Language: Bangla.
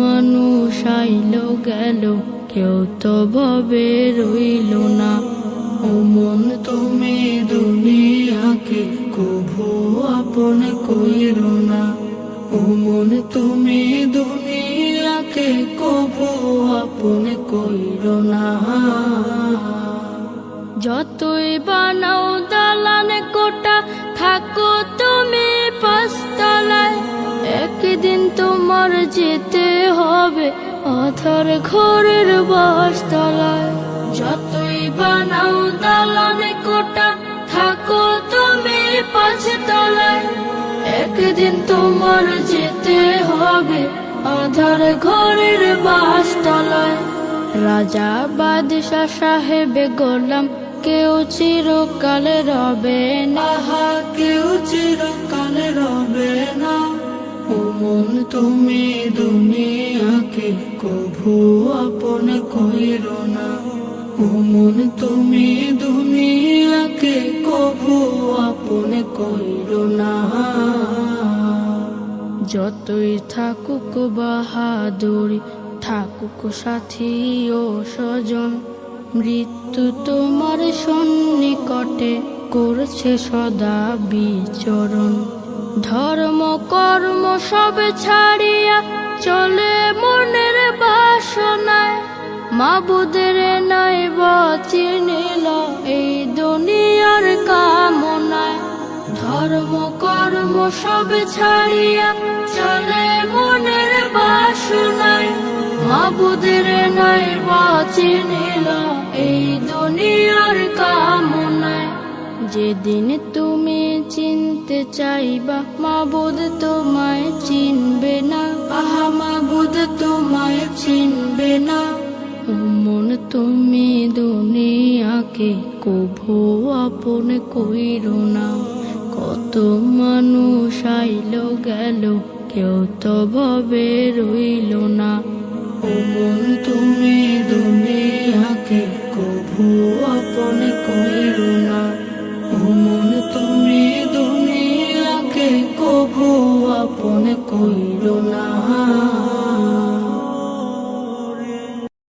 মানুষ আইলো গেল, কেউ তো ভবে রইল না। ও মন তুমি দুনিয়াকে কভু আপন কইরো না। ও মন তুমি দুনিয়াকে কভু আপন কইরো না। যতই বানাও দালান কোটা, থাকো তুমি পাঁচতলায়, একদিন তোমার যেতে হবে অথর ঘরের বাসতলায়। যতই বানাও দালান কোটা, থাকো তুমি পাঁচতলায়, একদিন তোমার যেতে হবে অধর ঘরের বাসতলায়। রাজা বাদশাহ সাহেবে গোলাম কেউ চিরকালে রবে না, কেউ চিরকালে রবে না। ও মন তুমি দুনিয়াকে কভু আপন কইরো না। ও মন তুমি দুনিয়াকে কভু আপন কইরো না। যতই থাকুক বাহাদুরি, থাকুক সাথী ও স্বজন, মৃত্যু তোমার সন্নিকটে করছে সদা বিচরণ। ধর্ম কর্ম সব ছাড়িয়া চলে মনের বাসনায়, মাবুদের নাই চিনিল এই দুনিয়ার কামনায়। ধর্ম কর্ম সব ছাড়িয়া চলে মনের বাসনায়, মাবুদের নাই চিনিল এই দুনিয়ার কামনায়। যেদিন তুমি চিনতে চাইবা মাবুদ তোমায় চিনবে না, আহা মাবুদ তোমায় চিনবে না। ও মন তুমি দুনিয়াকে কভু আপন কইরো না। কত মানুষ আইলো গেল, কেউ তো ভবে রইল না। ও মন তুমি দুনিয়াকে কভু আপন